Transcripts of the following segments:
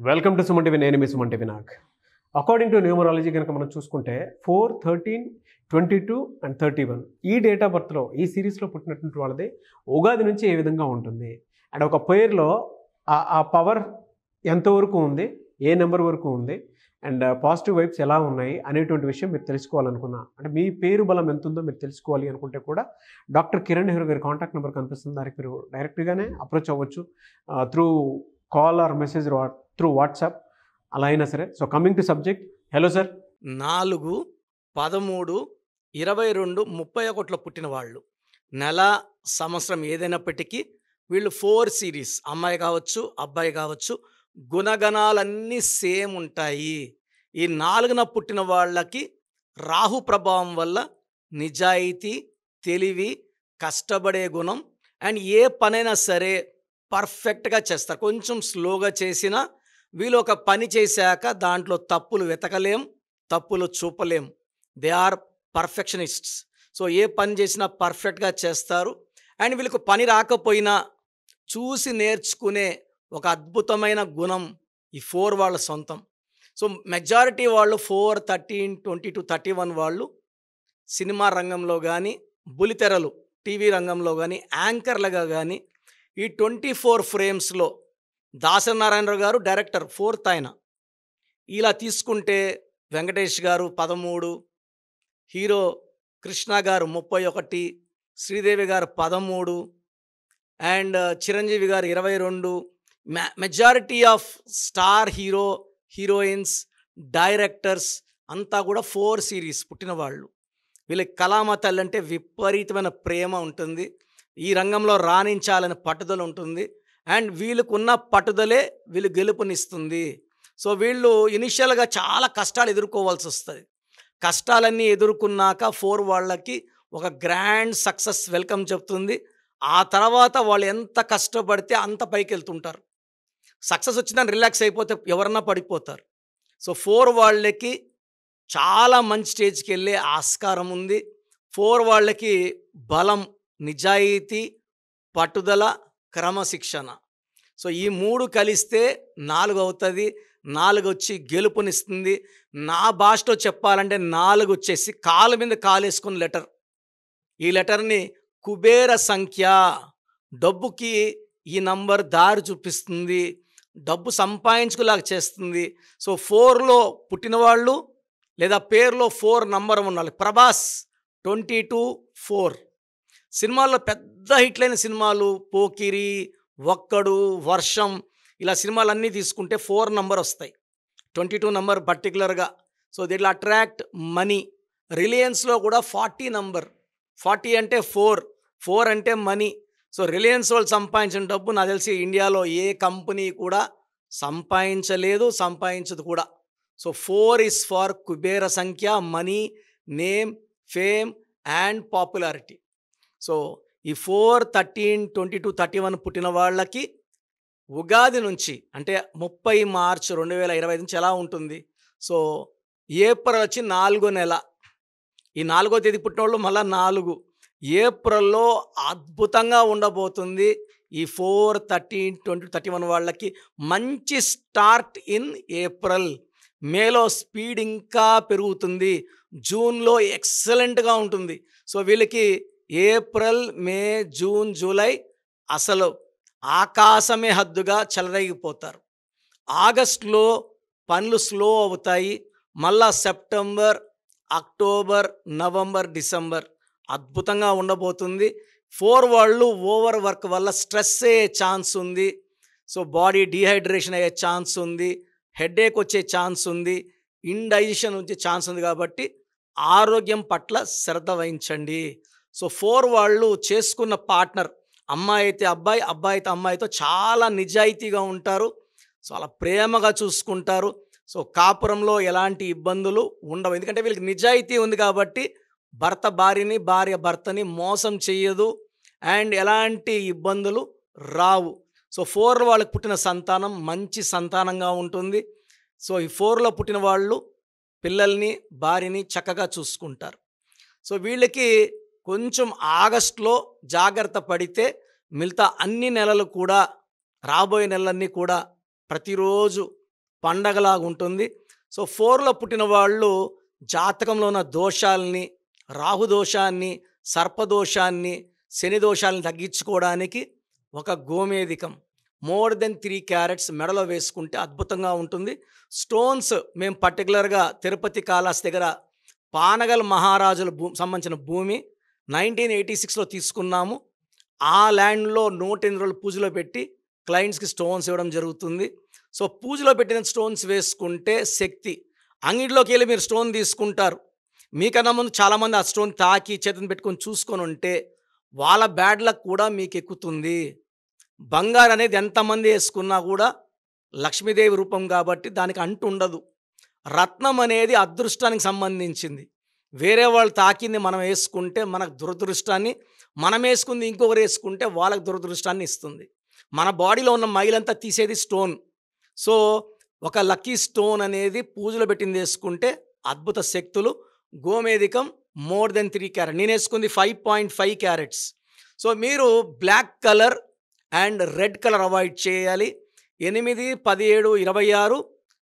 Welcome to Suman TV. నేను మీ Suman TV Nag. According to numerology కనుక మనం చూసుకుంటే 4, 13, 22 అండ్ 31 ఈ డేట్ ఆఫ్ బర్త్లో ఈ సిరీస్లో పుట్టినటువంటి వాళ్ళది ఉగాది నుంచి ఏ విధంగా ఉంటుంది అండ్ ఒక పేరులో ఆ పవర్ ఎంతవరకు ఉంది, ఏ నెంబర్ వరకు ఉంది అండ్ పాజిటివ్ వైబ్స్ ఎలా ఉన్నాయి అనేటువంటి విషయం మీరు తెలుసుకోవాలనుకున్నా, అంటే మీ పేరు బలం ఎంత ఉందో మీరు తెలుసుకోవాలి అనుకుంటే కూడా డాక్టర్ కిరణ్ నెహ్రూ గారి కాంటాక్ట్ నెంబర్ కనిపిస్తుంది. దానికి మీరు డైరెక్ట్గానే అప్రోచ్ అవ్వచ్చు through call or message through WhatsApp అలా అయినా సరే. So coming to subject, hello sir. 4, 13, 22, 31లో పుట్టిన వాళ్ళు, నెల సంవత్సరం ఏదైనప్పటికీ వీళ్ళు 4 సిరీస్, అమ్మాయి కావచ్చు అబ్బాయి కావచ్చు, గుణగణాలన్నీ సేమ్ ఉంటాయి. ఈ 4న పుట్టిన వాళ్ళకి రాహు ప్రభావం వల్ల నిజాయితీ, తెలివి, కష్టపడే గుణం అండ్ ఏ పనైనా సరే పర్ఫెక్ట్గా చేస్తారు. కొంచెం స్లోగా చేసినా వీళ్ళు ఒక పని చేశాక దాంట్లో తప్పులు వెతకలేం, తప్పులు చూపలేం. They are perfectionists. సో ఏ పని చేసినా పర్ఫెక్ట్గా చేస్తారు. అండ్ వీళ్ళకు పని రాకపోయినా చూసి నేర్చుకునే ఒక అద్భుతమైన గుణం ఈ 4 వాళ్ళ సొంతం. సో మెజారిటీ వాళ్ళు 4, 13, 22, 31 వాళ్ళు సినిమా రంగంలో కానీ, బులితెరలు టీవీ రంగంలో కానీ, యాంకర్లుగా కానీ ఈ 24 ఫ్రేమ్స్లో దాసనారాయణరావు గారు డైరెక్టర్, 4th ఆయన. ఇలా తీసుకుంటే వెంకటేష్ గారు 13, హీరో కృష్ణ గారు 31, శ్రీదేవి గారు 13 అండ్ చిరంజీవి గారు 22. Majority of star heroines, directors అంతా కూడా 4 సిరీస్ పుట్టిన వాళ్ళు. వీళ్ళకి కళామ తల్లి అంటే విపరీతమైన ప్రేమ ఉంటుంది. ఈ రంగంలో రాణించాలని పట్టుదల ఉంటుంది. అండ్ వీళ్ళకున్న పట్టుదలే వీళ్ళు గెలుపునిస్తుంది. సో వీళ్ళు ఇనిషియల్గా చాలా కష్టాలు ఎదుర్కోవాల్సి వస్తుంది. కష్టాలన్నీ ఎదుర్కొన్నాక 4 వాళ్ళకి ఒక గ్రాండ్ సక్సెస్ వెల్కమ్ చెప్తుంది. ఆ తర్వాత వాళ్ళు ఎంత కష్టపడితే అంత పైకి వెళ్తుంటారు. సక్సెస్ వచ్చినా రిలాక్స్ అయిపోతే ఎవరన్నా పడిపోతారు. సో 4 వాళ్ళకి చాలా మంచి స్టేజ్కి వెళ్ళే ఆస్కారం ఉంది. 4 వాళ్ళకి బలం, నిజాయితీ, పట్టుదల, క్రమశిక్షణ. సో ఈ 3 కలిస్తే 4 అవుతుంది. 4 వచ్చి గెలుపునిస్తుంది. నా భాషలో చెప్పాలంటే 4 వచ్చేసి కాలు మీద కాలేసుకున్న లెటర్. ఈ లెటర్ని కుబేర సంఖ్య, డబ్బుకి ఈ నంబర్ దారి చూపిస్తుంది, డబ్బు సంపాదించుకులాగా చేస్తుంది. సో 4లో పుట్టిన వాళ్ళు లేదా పేరులో 4 నంబర్ ఉన్న వాళ్ళు, ప్రభాస్ 22, 4. సినిమాల్లో పెద్ద హిట్లైన సినిమాలు పోకిరి, ఒక్కడు, వర్షం ఇలా సినిమాలన్నీ తీసుకుంటే 4 నంబర్ వస్తాయి. 22 నంబర్ పర్టికులర్గా. So that will attract money. రిలయన్స్లో కూడా 40 నంబర్. 40 అంటే 4 అంటే మనీ. సో రిలయన్స్ వాళ్ళు సంపాదించిన డబ్బు నాకు తెలిసి ఇండియాలో ఏ కంపెనీ కూడా సంపాదించలేదు, సంపాదించదు కూడా. సో 4 ఈజ్ ఫార్ కుబేర సంఖ్య, money, name, fame and popularity. So ఈ 4, 13, 22, 31 పుట్టిన వాళ్ళకి ఉగాది నుంచి అంటే 30 మార్చ్ 2025 నుంచి ఎలా ఉంటుంది? సో ఏప్రిల్ వచ్చి 4వ నెల. ఈ 4వ తేదీ పుట్టిన వాళ్ళు మళ్ళీ 4. ఏప్రిల్లో అద్భుతంగా ఉండబోతుంది. ఈ 4, 13, 20, 31 వాళ్ళకి మంచి స్టార్ట్ ఇన్ ఏప్రిల్. మేలో స్పీడ్ ఇంకా పెరుగుతుంది. జూన్లో ఎక్సలెంట్గా ఉంటుంది. సో వీళ్ళకి ఏప్రిల్, మే, జూన్, జూలై అసలు ఆకాశమే హద్దుగా చెలరేగిపోతారు. ఆగస్టులో పనులు స్లో అవుతాయి. మళ్ళా సెప్టెంబర్, అక్టోబర్, నవంబర్, డిసెంబర్ అద్భుతంగా ఉండబోతుంది. 4 వాళ్ళు ఓవర్ వర్క్ వల్ల స్ట్రెస్ అయ్యే ఛాన్స్ ఉంది. సో బాడీ డీహైడ్రేషన్ అయ్యే ఛాన్స్ ఉంది, హెడేక్ వచ్చే ఛాన్స్ ఉంది, ఇండైజెషన్ వచ్చే ఛాన్స్ ఉంది. కాబట్టి ఆరోగ్యం పట్ల శ్రద్ధ వహించండి. సో 4 వాళ్ళు చేసుకున్న పార్ట్నర్, అమ్మాయి అయితే అబ్బాయి, అబ్బాయి అయితే అమ్మాయితో చాలా నిజాయితీగా ఉంటారు. సో అలా ప్రేమగా చూసుకుంటారు. సో కాపురంలో ఎలాంటి ఇబ్బందులు ఉండవు. ఎందుకంటే వీళ్ళకి నిజాయితీ ఉంది కాబట్టి భర్త భార్యని, భార్య భర్తని మోసం చెయ్యదు అండ్ ఎలాంటి ఇబ్బందులు రావు. సో 4 వాళ్ళకి పుట్టిన సంతానం మంచి సంతానంగా ఉంటుంది. సో ఈ 4లో పుట్టిన వాళ్ళు పిల్లల్ని, భార్యని చక్కగా చూసుకుంటారు. సో వీళ్ళకి కొంచెం ఆగస్టులో జాగ్రత్త పడితే మిగతా అన్ని నెలలు కూడా, రాబోయే నెలలన్నీ కూడా ప్రతిరోజు పండగలాగా ఉంటుంది. సో 4లో పుట్టిన వాళ్ళు జాతకంలో ఉన్న దోషాల్ని, రాహుదోషాన్ని, సర్పదోషాన్ని, శని దోషాలను తగ్గించుకోవడానికి ఒక గోమేధికం మోర్ దెన్ 3 క్యారెట్స్ మెడలో వేసుకుంటే అద్భుతంగా ఉంటుంది. స్టోన్స్ మేము పర్టికులర్గా తిరుపతి కాళహస్తి దగ్గర పానగల్ మహారాజుల సంబంధించిన భూమి 1986లో తీసుకున్నాము. ఆ ల్యాండ్లో 108 రోజులు పూజలో పెట్టి క్లయింట్స్కి స్టోన్స్ ఇవ్వడం జరుగుతుంది. సో పూజలో పెట్టిన స్టోన్స్ వేసుకుంటే శక్తి. అంగిడిలోకి వెళ్ళి మీరు స్టోన్ తీసుకుంటారు, మీకన్నా ముందు చాలామంది ఆ స్టోన్ తాకి చేతిని పెట్టుకొని చూసుకొని ఉంటే వాళ్ళ బ్యాడ్ లక్ కూడా మీకు ఎక్కుతుంది. బంగారు అనేది ఎంతమంది వేసుకున్నా కూడా లక్ష్మీదేవి రూపం కాబట్టి దానికి అంటు ఉండదు. రత్నం అనేది అదృష్టానికి సంబంధించింది. వేరే వాళ్ళు తాకింది మనం వేసుకుంటే మనకు దురదృష్టాన్ని, మనం వేసుకుంది ఇంకొకరు వేసుకుంటే వాళ్ళకి దురదృష్టాన్ని ఇస్తుంది. మన బాడీలో ఉన్న మైలంతా తీసేది స్టోన్. సో ఒక లక్కీ స్టోన్ అనేది పూజలో పెట్టింది వేసుకుంటే అద్భుత శక్తులు. గోమేధికం మోర్ దెన్ 3 క్యారెట్, నేను వేసుకుంది 5.5 క్యారెట్స్. సో మీరు black colour and red colour avoid చేయాలి. 8, 17, 26,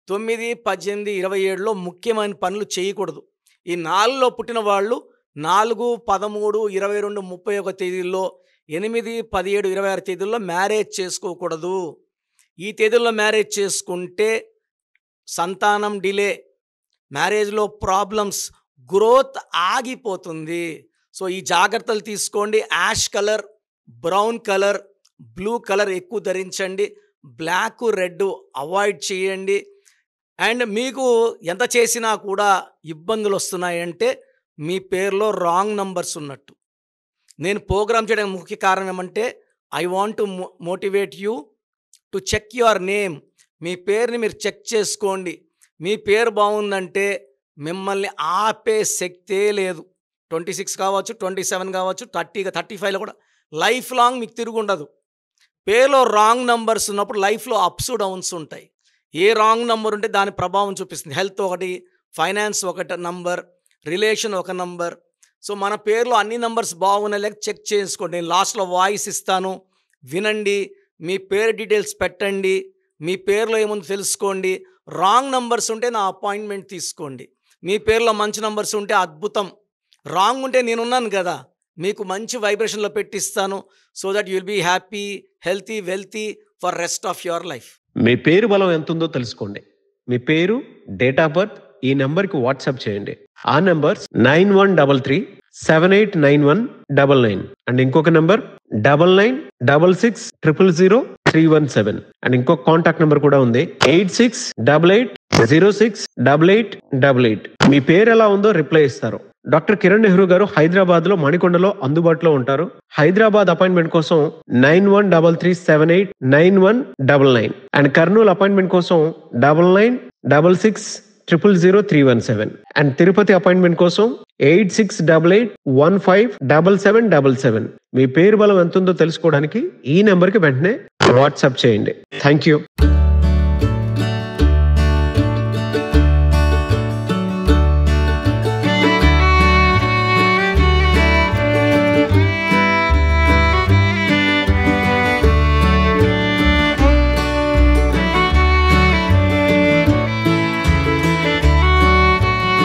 9, 18, 27లో ముఖ్యమైన పనులు చేయకూడదు. ఈ 4లో పుట్టిన వాళ్ళు 4, 13, 22, 31 తేదీల్లో, 8, 17, 26 తేదీల్లో మ్యారేజ్ చేసుకోకూడదు. ఈ తేదీల్లో మ్యారేజ్ చేసుకుంటే సంతానం డిలే, మ్యారేజ్లో ప్రాబ్లమ్స్, గ్రోత్ ఆగిపోతుంది. సో ఈ జాగ్రత్తలు తీసుకోండి. Ash colour, brown colour, blue colour ఎక్కువ ధరించండి. బ్లాక్, రెడ్ అవాయిడ్ చేయండి. అండ్ మీకు ఎంత చేసినా కూడా ఇబ్బందులు వస్తున్నాయంటే మీ పేరులో రాంగ్ నంబర్స్ ఉన్నట్టు. నేను ప్రోగ్రామ్ చేయడానికి ముఖ్య కారణం ఏమంటే I want to motivate you to check your name. మీ పేరుని మీరు చెక్ చేసుకోండి. మీ పేరు బాగుందంటే మిమ్మల్ని ఆపే శక్తే లేదు. 26 కావచ్చు, 27 కావచ్చు, 30, 35లో కూడా లైఫ్ లాంగ్ మీకు తిరుగుండదు. పేరులో రాంగ్ నంబర్స్ ఉన్నప్పుడు లైఫ్లో అప్స్ డౌన్స్ ఉంటాయి. ఏ రాంగ్ నంబర్ ఉంటే దాని ప్రభావం చూపిస్తుంది. హెల్త్ ఒకటి, ఫైనాన్స్ ఒక నంబర్, రిలేషన్ ఒక నంబర్. సో మన పేరులో అన్ని నంబర్స్ బాగున్నాయి లేక చెక్ చేసుకోండి. నేను లాస్ట్లో వాయిస్ ఇస్తాను, వినండి. మీ పేరు డీటెయిల్స్ పెట్టండి, మీ పేరులో ఏముందో తెలుసుకోండి. రాంగ్ నంబర్స్ ఉంటే నా అపాయింట్మెంట్ తీసుకోండి. మీ పేరులో మంచి నంబర్స్ ఉంటే అద్భుతం. రాంగ్ ఉంటే నేనున్నాను కదా, మీకు మంచి వైబ్రేషన్లో పెట్టిస్తాను. So that you'll be happy, healthy, wealthy for rest of your life. మీ పేరు బలం ఎంత ఉందో తెలుసుకోండి. మీ పేరు, డేట్ ఆఫ్ బర్త్ ఈ నెంబర్కి వాట్సాప్ చేయండి. ఆ నెంబర్ 9133789199 అండ్ ఇంకొక నెంబర్ 9966000317 అండ్ ఇంకొక కాంటాక్ట్ నెంబర్ కూడా ఉంది 8688068888. మీ పేరు ఎలా ఉందో రిప్లై ఇస్తారు. డాక్టర్ కిరణ్ నెహ్రూ గారు హైదరాబాద్ లో మణికొండలో అందుబాటులో ఉంటారు. హైదరాబాద్ అపాయింట్మెంట్ కోసం 9133789199 అండ్ కర్నూలు అపాయింట్మెంట్ కోసం 9966000317 అండ్ తిరుపతి అపాయింట్మెంట్ కోసం 8688157777. మీ పేరు బలం ఎంత ఉందో తెలుసుకోవడానికి ఈ నెంబర్కి వెంటనే వాట్సాప్ చేయండి. Thank you.